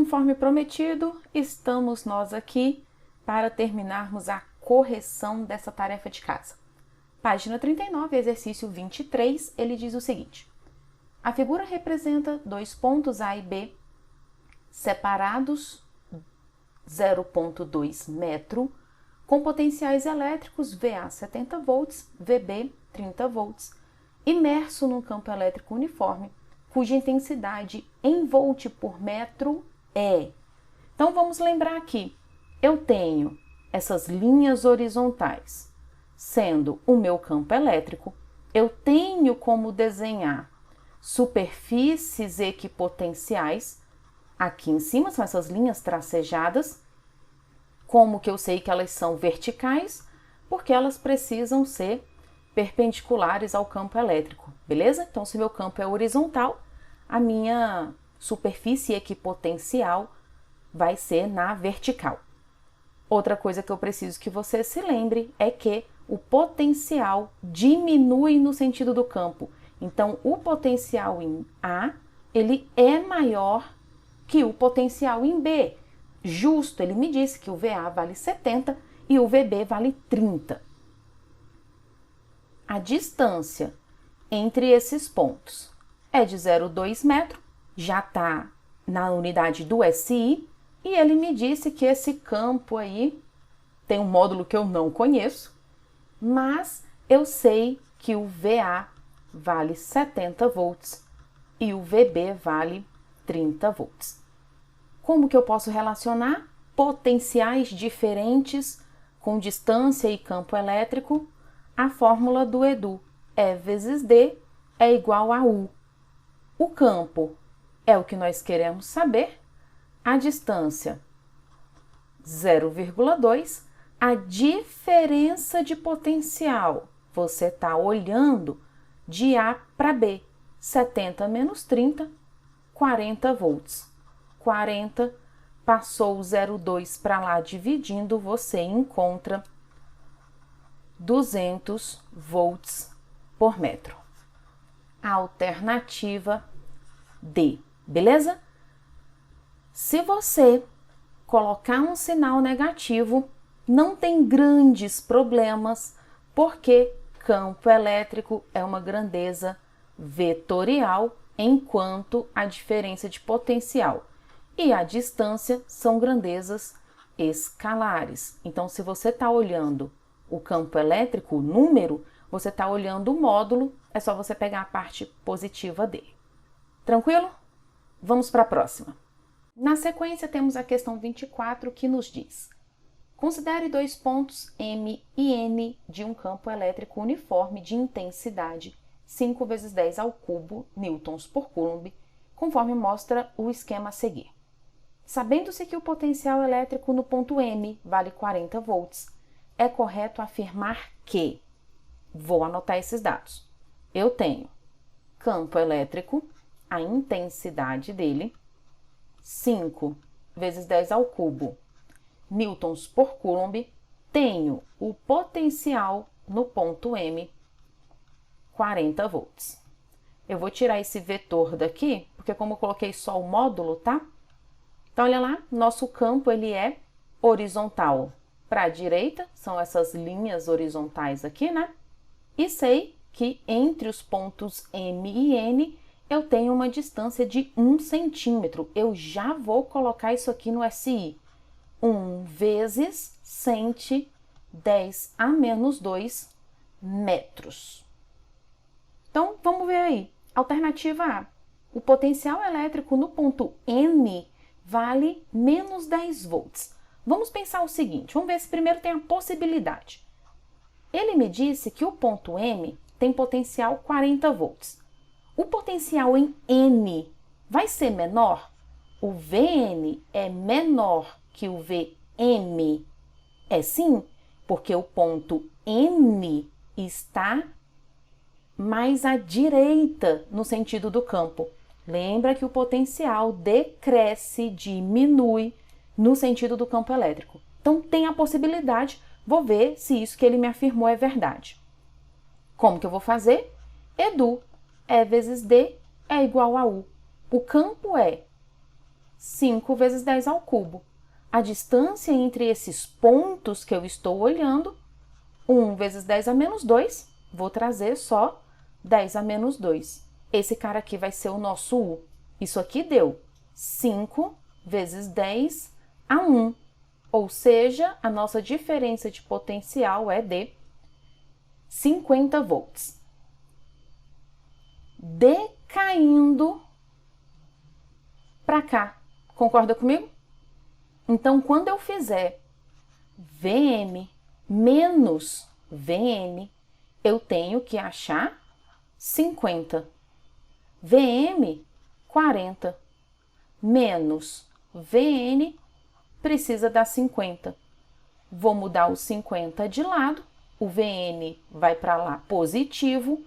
conforme prometido, estamos nós aqui para terminarmos a correção dessa tarefa de casa. Página 39, exercício 23, ele diz o seguinte: a figura representa dois pontos A e B separados 0,2 metro com potenciais elétricos VA 70 volts, VB 30 volts, imerso num campo elétrico uniforme, cuja intensidade em volt por metro é. Então vamos lembrar aqui, eu tenho essas linhas horizontais, sendo o meu campo elétrico, eu tenho como desenhar superfícies equipotenciais, aqui em cima são essas linhas tracejadas. Como que eu sei que elas são verticais? Porque elas precisam ser perpendiculares ao campo elétrico, beleza? Então, se meu campo é horizontal, a minha superfície equipotencial vai ser na vertical. Outra coisa que eu preciso que você se lembre é que o potencial diminui no sentido do campo. Então, o potencial em A, ele é maior que o potencial em B. Justo, ele me disse que o VA vale 70 e o VB vale 30. A distância entre esses pontos é de 0,2 metro, já está na unidade do SI, e ele me disse que esse campo aí tem um módulo que eu não conheço, mas eu sei que o VA vale 70 volts e o VB vale 30 volts. Como que eu posso relacionar potenciais diferentes com distância e campo elétrico? A fórmula do Edu, E vezes D é igual a U. O campo é o que nós queremos saber, a distância 0,2, a diferença de potencial, você está olhando de A para B, 70 menos 30, 40 volts. 40, passou o 0,2 para lá dividindo, você encontra 200 volts por metro. Alternativa D, beleza? Se você colocar um sinal negativo, não tem grandes problemas, porque campo elétrico é uma grandeza vetorial, enquanto a diferença de potencial e a distância são grandezas escalares. Então, se você está olhando o campo elétrico, o número, você está olhando o módulo, é só você pegar a parte positiva dele. Tranquilo? Vamos para a próxima. Na sequência, temos a questão 24, que nos diz: considere dois pontos M e N de um campo elétrico uniforme de intensidade 5 vezes 10 ao cubo newtons por coulomb, conforme mostra o esquema a seguir. Sabendo-se que o potencial elétrico no ponto M vale 40 volts, é correto afirmar que... Vou anotar esses dados. Eu tenho campo elétrico, a intensidade dele, 5 vezes 10 ao cubo newtons por coulomb, tenho o potencial no ponto M, 40 volts. Eu vou tirar esse vetor daqui, porque como eu coloquei só o módulo, tá? Então, olha lá, nosso campo ele é horizontal para a direita, são essas linhas horizontais aqui, né? E sei que entre os pontos M e N eu tenho uma distância de 1 centímetro. Eu já vou colocar isso aqui no SI. 1 vezes 110 a menos 2 metros. Então, vamos ver aí. Alternativa A. O potencial elétrico no ponto N vale menos 10 volts. Vamos pensar o seguinte, vamos ver se primeiro tem a possibilidade. Ele me disse que o ponto M tem potencial 40 volts. O potencial em N vai ser menor? O VN é menor que o VM? É sim, porque o ponto N está mais à direita no sentido do campo. Lembra que o potencial decresce, diminui no sentido do campo elétrico. Então, tem a possibilidade, vou ver se isso que ele me afirmou é verdade. Como que eu vou fazer? Edu, E vezes D é igual a U. O campo é 5 vezes 10 ao cubo. A distância entre esses pontos que eu estou olhando, 1 vezes 10 a menos 2, vou trazer só 10 a menos 2. Esse cara aqui vai ser o nosso U. Isso aqui deu 5 vezes 10 a 1, ou seja, a nossa diferença de potencial é de 50 volts. Decaindo para cá. Concorda comigo? Então, quando eu fizer VM menos VM, eu tenho que achar 50. VM, 40. Menos VN, precisa dar 50. Vou mudar o 50 de lado, o VN vai para lá positivo,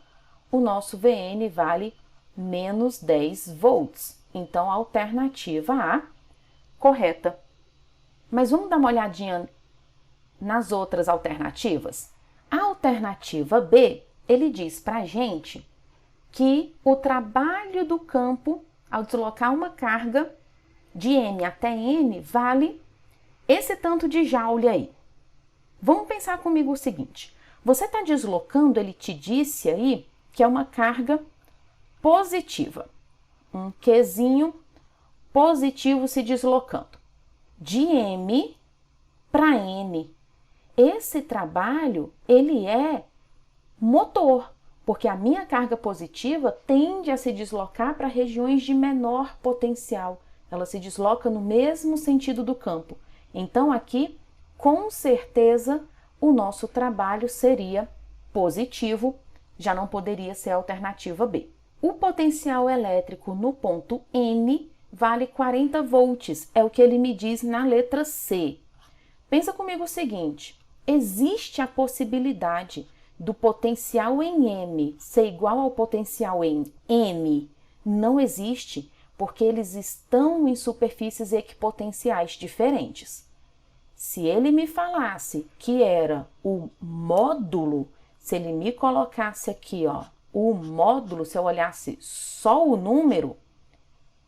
o nosso VN vale menos 10 volts. Então, a alternativa A, correta. Mas vamos dar uma olhadinha nas outras alternativas? A alternativa B, ele diz para a gente que o trabalho do campo ao deslocar uma carga de M até N vale esse tanto de joule aí. Vamos pensar comigo o seguinte, você está deslocando, ele te disse aí que é uma carga positiva, um Qzinho positivo se deslocando, de M para N. Esse trabalho, ele é motor, porque a minha carga positiva tende a se deslocar para regiões de menor potencial. Ela se desloca no mesmo sentido do campo. Então, aqui, com certeza, o nosso trabalho seria positivo, já não poderia ser a alternativa B. O potencial elétrico no ponto N vale 40 volts, é o que ele me diz na letra C. Pensa comigo o seguinte, existe a possibilidade do potencial em M ser igual ao potencial em N? Não existe, porque eles estão em superfícies equipotenciais diferentes. Se ele me falasse que era o módulo, se ele me colocasse aqui, ó, o módulo, se eu olhasse só o número,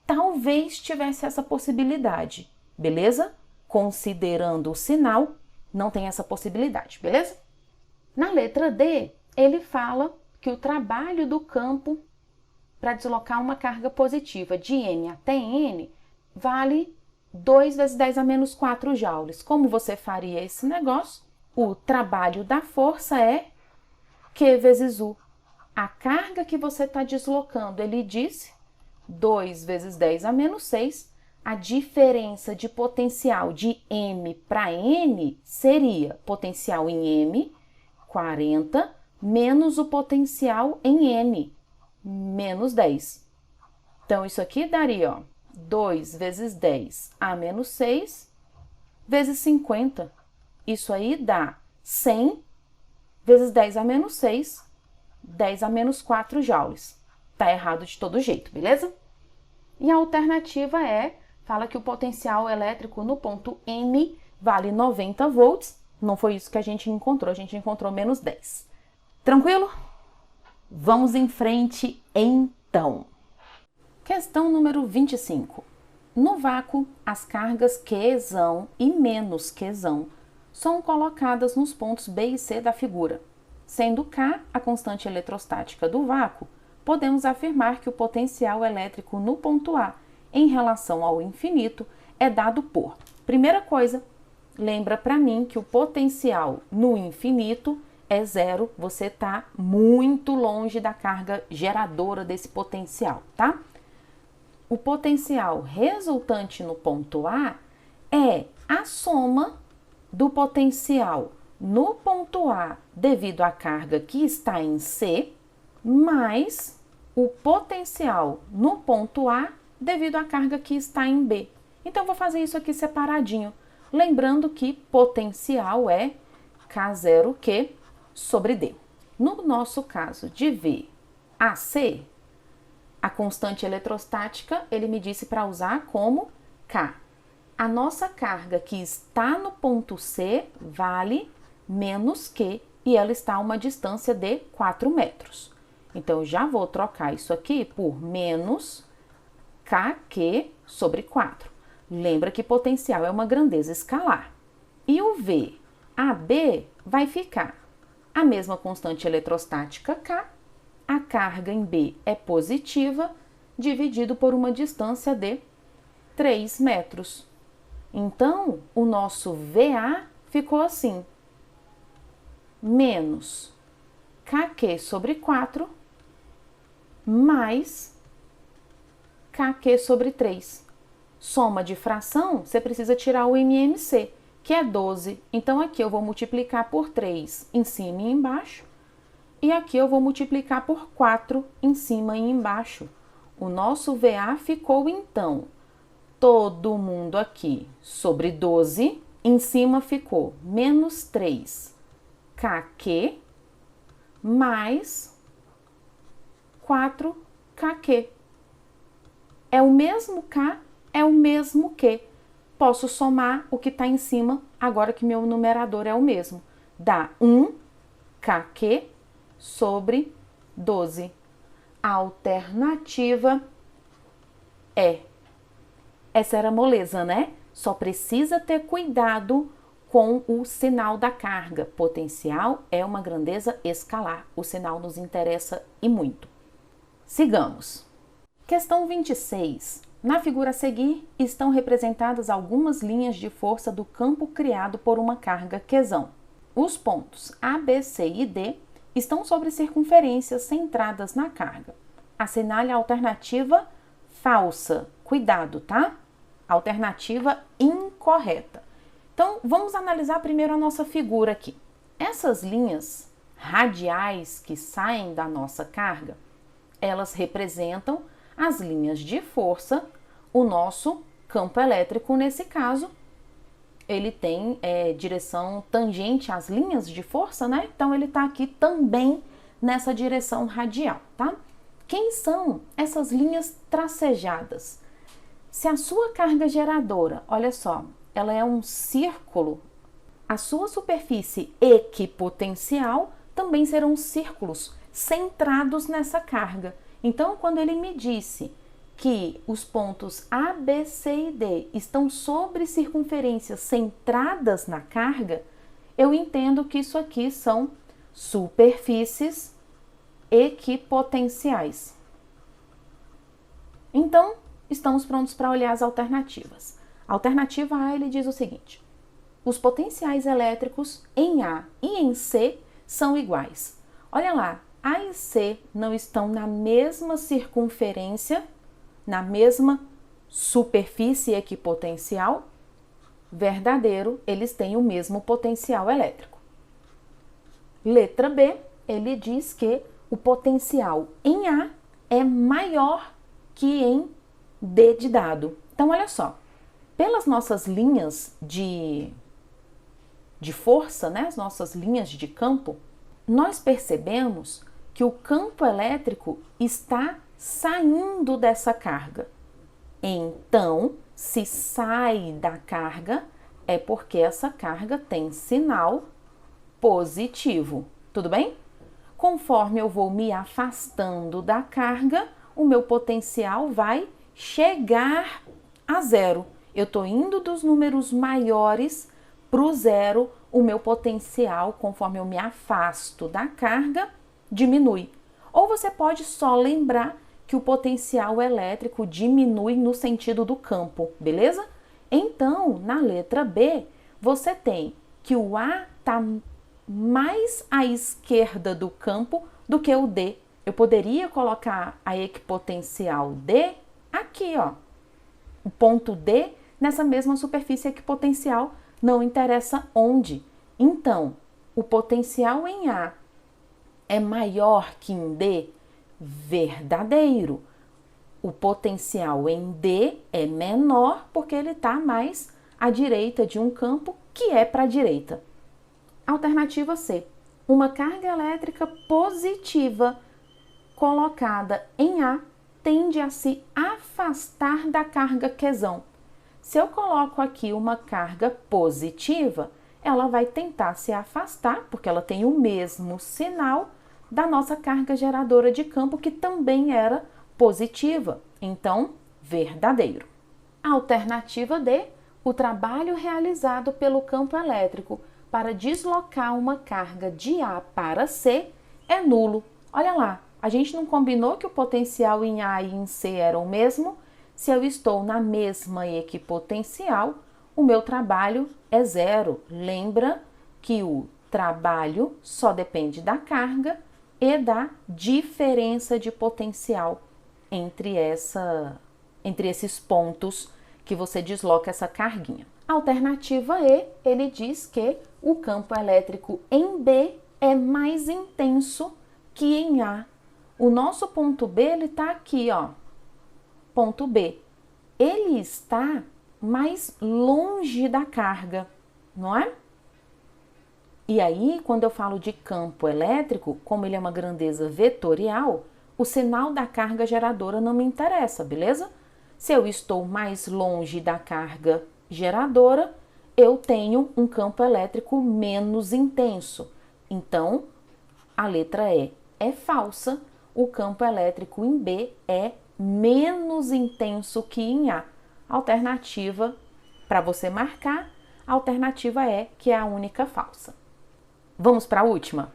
talvez tivesse essa possibilidade, beleza? Considerando o sinal, não tem essa possibilidade, beleza? Na letra D, ele fala que o trabalho do campo para deslocar uma carga positiva de M até N vale 2 vezes 10 a menos 4 joules. Como você faria esse negócio? O trabalho da força é Q vezes U. A carga que você está deslocando, ele disse 2 vezes 10 a menos 6. A diferença de potencial de M para N seria potencial em M, 40, menos o potencial em N, menos 10. Então, isso aqui daria, ó, 2 vezes 10 a menos 6, vezes 50. Isso aí dá 100 vezes 10 a menos 6, 10 a menos 4 joules. Tá errado de todo jeito, beleza? E a alternativa fala que o potencial elétrico no ponto N vale 90 volts. Não foi isso que a gente encontrou menos 10. Tranquilo? Vamos em frente, então. Questão número 25. No vácuo, as cargas Qzão e menos Qzão são colocadas nos pontos B e C da figura. Sendo K a constante eletrostática do vácuo, podemos afirmar que o potencial elétrico no ponto A em relação ao infinito é dado por... Primeira coisa, lembra para mim que o potencial no infinito é zero, você está muito longe da carga geradora desse potencial, tá? O potencial resultante no ponto A é a soma do potencial no ponto A devido à carga que está em C, mais o potencial no ponto A devido à carga que está em B. Então, vou fazer isso aqui separadinho. Lembrando que potencial é K0Q sobre D. No nosso caso de V a C, a constante eletrostática, ele me disse para usar como K. A nossa carga que está no ponto C vale menos Q e ela está a uma distância de 4 metros. Então, eu já vou trocar isso aqui por menos KQ sobre 4. Lembra que potencial é uma grandeza escalar. E o V, AB, vai ficar a mesma constante eletrostática K, a carga em B é positiva, dividido por uma distância de 3 metros. Então, o nosso VA ficou assim, menos KQ sobre 4 mais KQ sobre 3. Soma de fração, você precisa tirar o MMC, que é 12. Então, aqui eu vou multiplicar por 3 em cima e embaixo. E aqui eu vou multiplicar por 4 em cima e embaixo. O nosso VA ficou, então, todo mundo aqui sobre 12. Em cima ficou menos 3 KQ mais 4 KQ. É o mesmo K, é o mesmo Q. Posso somar o que está em cima, agora que meu numerador é o mesmo. Dá 1 KQ sobre 12. A alternativa é. Essa era moleza, né? Só precisa ter cuidado com o sinal da carga. Potencial é uma grandeza escalar. O sinal nos interessa e muito. Sigamos. Questão 26. Na figura a seguir, estão representadas algumas linhas de força do campo criado por uma carga Qzão. Os pontos A, B, C e D estão sobre circunferências centradas na carga. Assinale a alternativa falsa. Cuidado, tá? Alternativa incorreta. Então, vamos analisar primeiro a nossa figura aqui. Essas linhas radiais que saem da nossa carga, elas representam as linhas de força, o nosso campo elétrico nesse caso, ele tem direção tangente às linhas de força, né? Então, ele está aqui também nessa direção radial, tá? Quem são essas linhas tracejadas? Se a sua carga geradora, olha só, ela é um círculo, a sua superfície equipotencial também serão círculos centrados nessa carga. Então, quando ele me disse que os pontos A, B, C e D estão sobre circunferências centradas na carga, eu entendo que isso aqui são superfícies equipotenciais. Então, estamos prontos para olhar as alternativas. A alternativa A, ele diz o seguinte: os potenciais elétricos em A e em C são iguais. Olha lá, A e C não estão na mesma circunferência, na mesma superfície equipotencial? Verdadeiro, eles têm o mesmo potencial elétrico. Letra B, ele diz que o potencial em A é maior que em D de dado. Então, olha só, pelas nossas linhas de força, né, as nossas linhas de campo, nós percebemos que o campo elétrico está saindo dessa carga. Então, se sai da carga, é porque essa carga tem sinal positivo. Tudo bem? Conforme eu vou me afastando da carga, o meu potencial vai chegar a zero. Eu estou indo dos números maiores para o zero, o meu potencial, conforme eu me afasto da carga, diminui. Ou você pode só lembrar que o potencial elétrico diminui no sentido do campo, beleza? Então, na letra B, você tem que o A está mais à esquerda do campo do que o D. Eu poderia colocar a equipotencial D aqui, ó. O ponto D nessa mesma superfície equipotencial, não interessa onde. Então, o potencial em A é maior que em D? Verdadeiro. O potencial em D é menor porque ele está mais à direita de um campo que é para a direita. Alternativa C. Uma carga elétrica positiva colocada em A tende a se afastar da carga Qzão. Se eu coloco aqui uma carga positiva, ela vai tentar se afastar, porque ela tem o mesmo sinal da nossa carga geradora de campo, que também era positiva. Então, verdadeiro. Alternativa D, o trabalho realizado pelo campo elétrico para deslocar uma carga de A para C é nulo. Olha lá, a gente não combinou que o potencial em A e em C era o mesmo? Se eu estou na mesma equipotencial, o meu trabalho é zero. Lembra que o trabalho só depende da carga e da diferença de potencial entre esses pontos que você desloca essa carguinha. Alternativa E, ele diz que o campo elétrico em B é mais intenso que em A. O nosso ponto B, ele está aqui, ó. Ponto B. Ele está mais longe da carga, não é? E aí, quando eu falo de campo elétrico, como ele é uma grandeza vetorial, o sinal da carga geradora não me interessa, beleza? Se eu estou mais longe da carga geradora, eu tenho um campo elétrico menos intenso. Então, a letra E é falsa. O campo elétrico em B é menos intenso que em A. Alternativa, para você marcar, a alternativa E, que é a única falsa. Vamos para a última?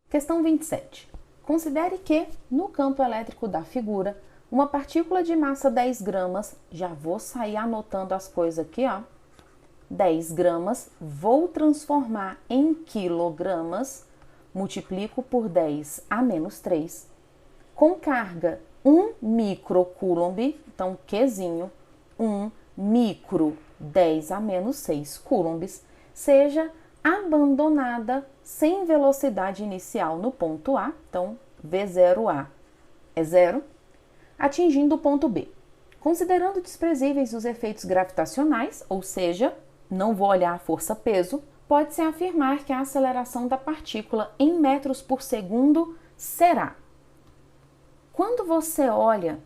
Questão 27. Considere que, no campo elétrico da figura, uma partícula de massa 10 gramas, já vou sair anotando as coisas aqui, ó. 10 gramas, vou transformar em quilogramas, multiplico por 10 a menos 3, com carga 1 microcoulomb, então Qzinho, 1 micro 10 a menos 6 coulombs, seja abandonada sem velocidade inicial no ponto A, então V0A é 0, atingindo o ponto B. Considerando desprezíveis os efeitos gravitacionais, ou seja, não vou olhar a força-peso, pode-se afirmar que a aceleração da partícula em metros por segundo será. Quando você olha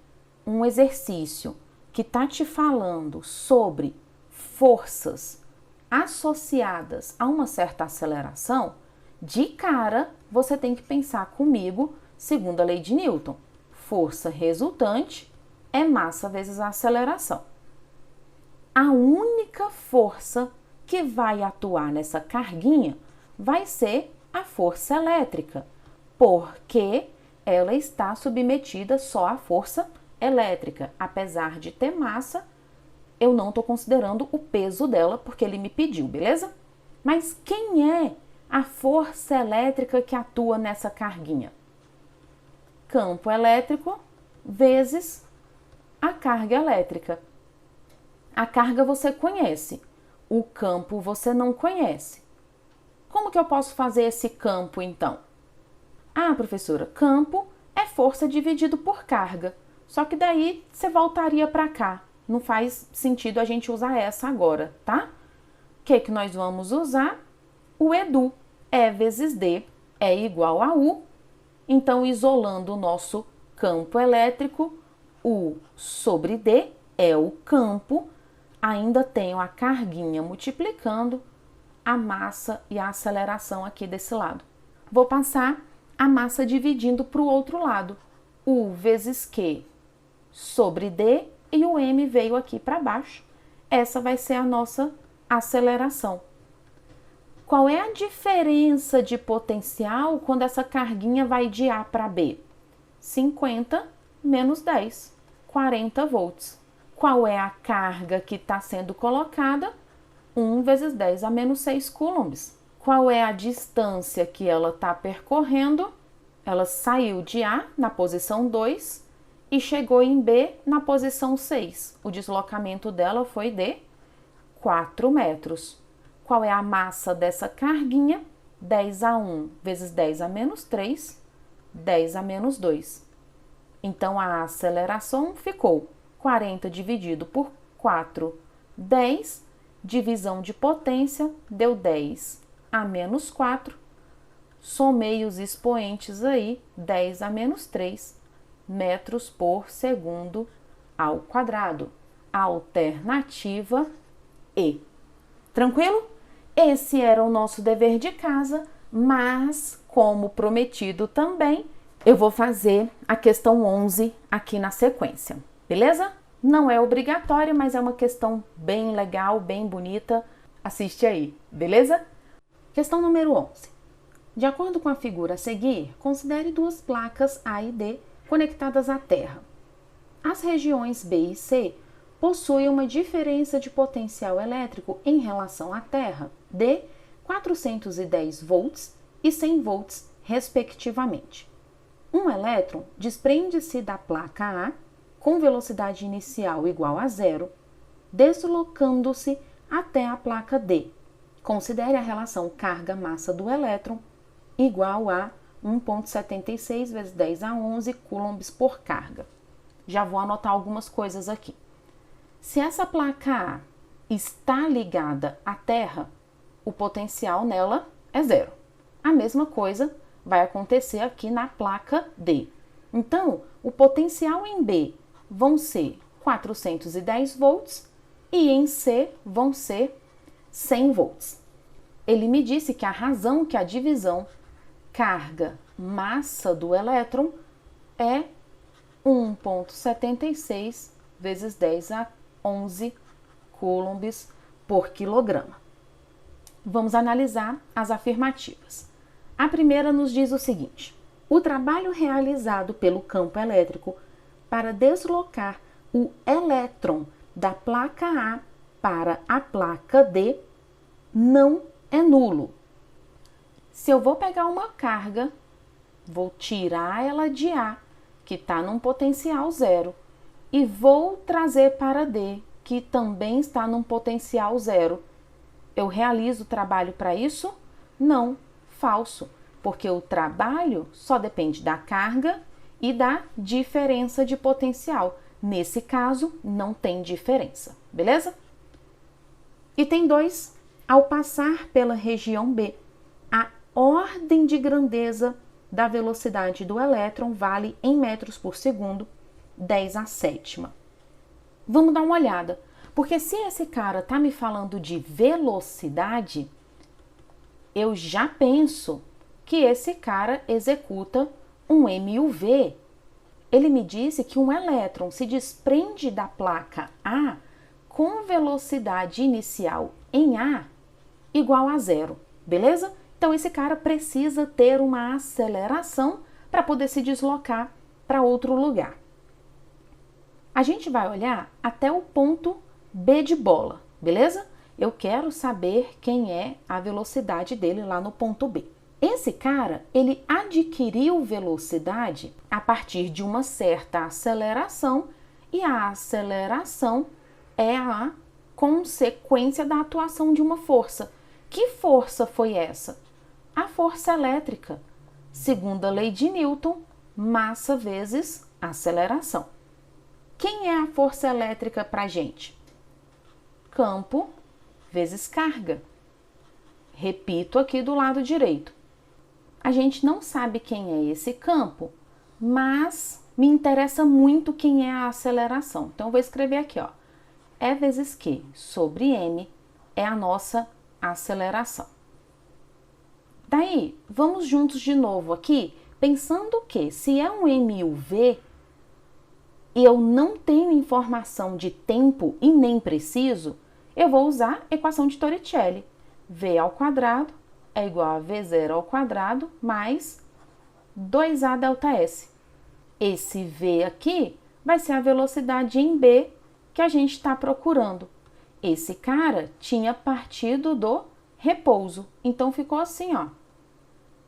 um exercício que está te falando sobre forças associadas a uma certa aceleração, de cara você tem que pensar comigo, segundo a lei de Newton, força resultante é massa vezes a aceleração. A única força que vai atuar nessa carguinha vai ser a força elétrica, porque ela está submetida só à força elétrica. Apesar de ter massa, eu não estou considerando o peso dela, porque ele me pediu, beleza? Mas quem é a força elétrica que atua nessa carguinha? Campo elétrico vezes a carga elétrica. A carga você conhece, o campo você não conhece. Como que eu posso fazer esse campo, então? Ah, professora, campo é força dividido por carga. Só que daí você voltaria para cá. Não faz sentido a gente usar essa agora, tá? O que nós vamos usar? O EDU. E vezes D é igual a U. Então, isolando o nosso campo elétrico, U sobre D é o campo. Ainda tenho a carguinha multiplicando a massa e a aceleração aqui desse lado. Vou passar a massa dividindo para o outro lado. U vezes Q sobre D e o M veio aqui para baixo. Essa vai ser a nossa aceleração. Qual é a diferença de potencial quando essa carguinha vai de A para B? 50 menos 10, 40 volts. Qual é a carga que está sendo colocada? 1 vezes 10 a menos 6 coulombs. Qual é a distância que ela está percorrendo? Ela saiu de A na posição 2 e chegou em B na posição 6. O deslocamento dela foi de 4 metros. Qual é a massa dessa carguinha? 10 a 1 vezes 10 a menos 3, 10 a menos 2. Então, a aceleração ficou 40 dividido por 4, 10. Divisão de potência deu 10 a menos 4. Somei os expoentes aí, 10 a menos 3 metros por segundo ao quadrado. Alternativa E. Tranquilo? Esse era o nosso dever de casa, mas, como prometido também, eu vou fazer a questão 11 aqui na sequência, beleza? Não é obrigatória, mas é uma questão bem legal, bem bonita. Assiste aí, beleza? Questão número 11. De acordo com a figura a seguir, considere duas placas A e D conectadas à Terra. As regiões B e C possuem uma diferença de potencial elétrico em relação à Terra de 410 volts e 100 volts, respectivamente. Um elétron desprende-se da placa A com velocidade inicial igual a zero, deslocando-se até a placa D. Considere a relação carga-massa do elétron igual a 1,76 vezes 10 a 11 coulombs por carga. Já vou anotar algumas coisas aqui. Se essa placa A está ligada à Terra, o potencial nela é zero. A mesma coisa vai acontecer aqui na placa D. Então, o potencial em B vão ser 410 volts e em C vão ser 100 volts. Ele me disse que a razão que a divisão carga-massa do elétron é 1,76 vezes 10 a 11 coulombs por quilograma. Vamos analisar as afirmativas. A primeira nos diz o seguinte: o trabalho realizado pelo campo elétrico para deslocar o elétron da placa A para a placa D não é nulo. Se eu vou pegar uma carga, vou tirar ela de A, que está num potencial zero, e vou trazer para D, que também está num potencial zero, eu realizo o trabalho para isso? Não, falso, porque o trabalho só depende da carga e da diferença de potencial. Nesse caso, não tem diferença, beleza? Item 2. Ao passar pela região B, a ordem de grandeza da velocidade do elétron vale em metros por segundo 10 à sétima. Vamos dar uma olhada, porque se esse cara está me falando de velocidade, eu já penso que esse cara executa um MUV. Ele me disse que um elétron se desprende da placa A com velocidade inicial em A igual a zero, beleza? Então esse cara precisa ter uma aceleração para poder se deslocar para outro lugar. A gente vai olhar até o ponto B de bola, beleza? Eu quero saber quem é a velocidade dele lá no ponto B. Esse cara, ele adquiriu velocidade a partir de uma certa aceleração e a aceleração é a consequência da atuação de uma força. Que força foi essa? A força elétrica. Segundo a lei de Newton, massa vezes aceleração. Quem é a força elétrica para a gente? Campo vezes carga. Repito aqui do lado direito. A gente não sabe quem é esse campo, mas me interessa muito quem é a aceleração. Então, eu vou escrever aqui, ó. E vezes Q sobre M é a nossa aceleração. Daí, vamos juntos de novo aqui, pensando que se é um MUV e eu não tenho informação de tempo e nem preciso, eu vou usar a equação de Torricelli. V ao quadrado é igual a V0 ao quadrado mais 2A delta S. Esse V aqui vai ser a velocidade em B que a gente está procurando. Esse cara tinha partido do repouso, então ficou assim, ó.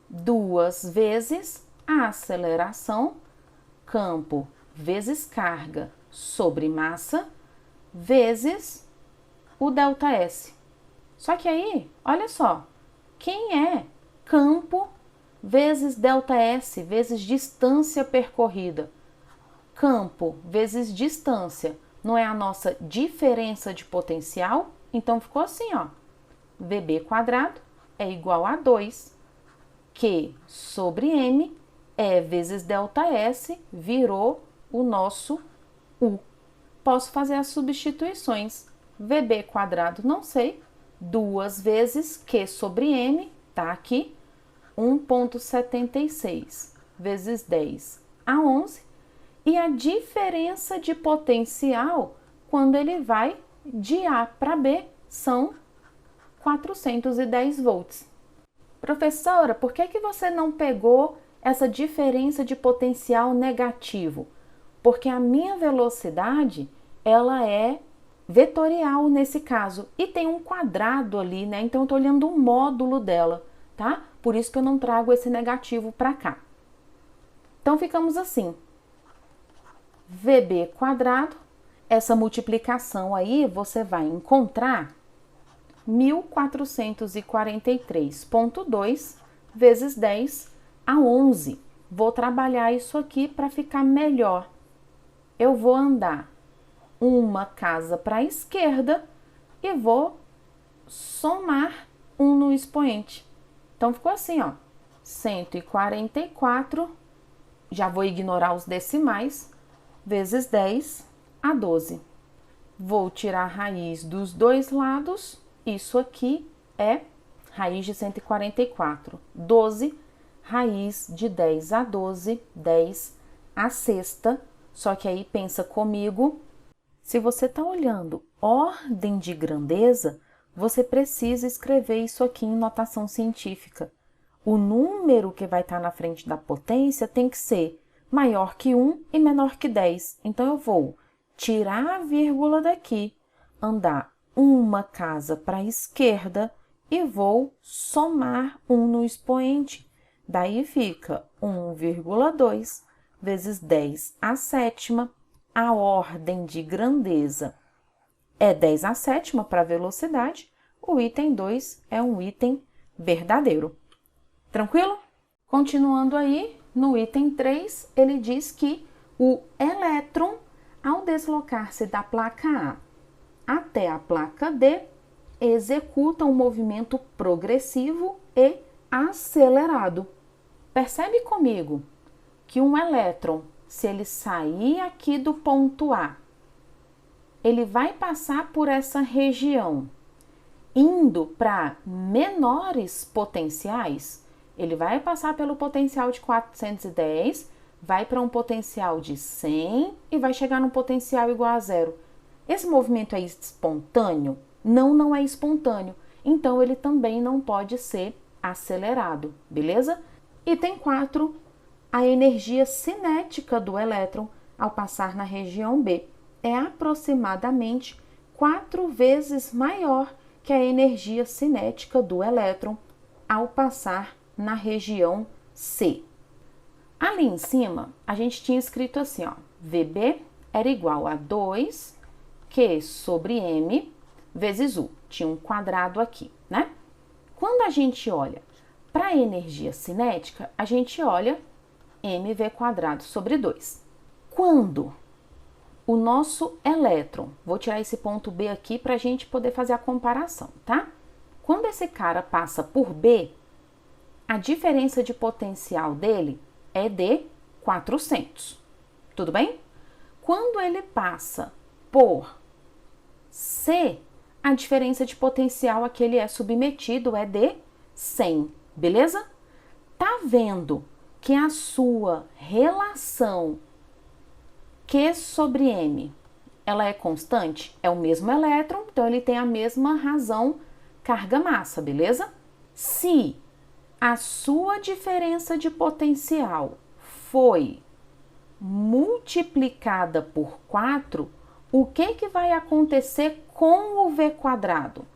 2 vezes a aceleração, campo vezes carga sobre massa, vezes o delta S. Só que aí, olha só, quem é campo vezes delta S vezes distância percorrida? Campo vezes distância não é a nossa diferença de potencial? Então ficou assim, ó. VB quadrado é igual a 2 Q sobre M, E vezes delta S virou o nosso U. Posso fazer as substituições. VB quadrado não sei, 2 vezes Q sobre M, tá aqui, 1,76 vezes 10 a 11, e a diferença de potencial quando ele vai de A para B são 410 volts. Professora, por que você não pegou essa diferença de potencial negativo? Porque a minha velocidade, ela é vetorial nesse caso e tem um quadrado ali, né? Então eu tô olhando o módulo dela, tá? Por isso que eu não trago esse negativo para cá. Então ficamos assim, VB quadrado, essa multiplicação aí você vai encontrar 1443,2 vezes 10 a 11. Vou trabalhar isso aqui para ficar melhor. Eu vou andar uma casa para a esquerda e vou somar 1 no expoente. Então ficou assim, ó, 144, já vou ignorar os decimais, vezes 10 a 12. Vou tirar a raiz dos dois lados, isso aqui é raiz de 144. 12, raiz de 10 a 12, 10 a sexta. Só que aí pensa comigo, se você está olhando ordem de grandeza, você precisa escrever isso aqui em notação científica. O número que vai estar na frente da potência tem que ser maior que 1 e menor que 10. Então, eu vou tirar a vírgula daqui, andar uma casa para a esquerda e vou somar 1 no expoente. Daí fica 1,2 vezes 10 à sétima. A ordem de grandeza é 10 à sétima para a velocidade. O item 2 é um item verdadeiro. Tranquilo? Continuando aí, no item 3, ele diz que o elétron, ao deslocar-se da placa A até a placa D, executa um movimento progressivo e acelerado. Percebe comigo que um elétron, se ele sair aqui do ponto A, ele vai passar por essa região, indo para menores potenciais. Ele vai passar pelo potencial de 410, vai para um potencial de 100 e vai chegar num potencial igual a zero. Esse movimento é espontâneo? Não, não é espontâneo. Então, ele também não pode ser acelerado, beleza? Item 4, a energia cinética do elétron ao passar na região B é aproximadamente 4 vezes maior que a energia cinética do elétron ao passar na região C. Ali em cima, a gente tinha escrito assim, ó, VB era igual a 2 Q sobre M vezes U. Tinha um quadrado aqui, né? Quando a gente olha para a energia cinética, a gente olha mv quadrado sobre 2. Quando o nosso elétron, vou tirar esse ponto B aqui para a gente poder fazer a comparação, tá? Quando esse cara passa por B, a diferença de potencial dele é de 400, tudo bem? Quando ele passa por C, a diferença de potencial a que ele é submetido é de 100, beleza? Tá vendo que a sua relação Q sobre M, ela é constante? É o mesmo elétron, então ele tem a mesma razão carga-massa, beleza? Se a sua diferença de potencial foi multiplicada por 4, o que vai acontecer com o V quadrado?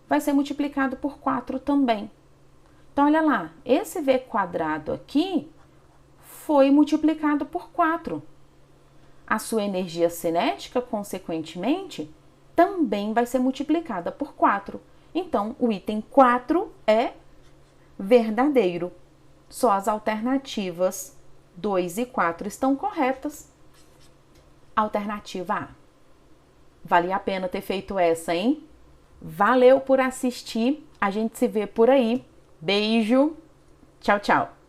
Vai ser multiplicado por 4 também. Então, olha lá, esse V quadrado aqui foi multiplicado por 4. A sua energia cinética, consequentemente, também vai ser multiplicada por 4. Então, o item 4 é verdadeiro. Só as alternativas 2 e 4 estão corretas. Alternativa A. Vale a pena ter feito essa, hein? Valeu por assistir. A gente se vê por aí. Beijo. Tchau, tchau.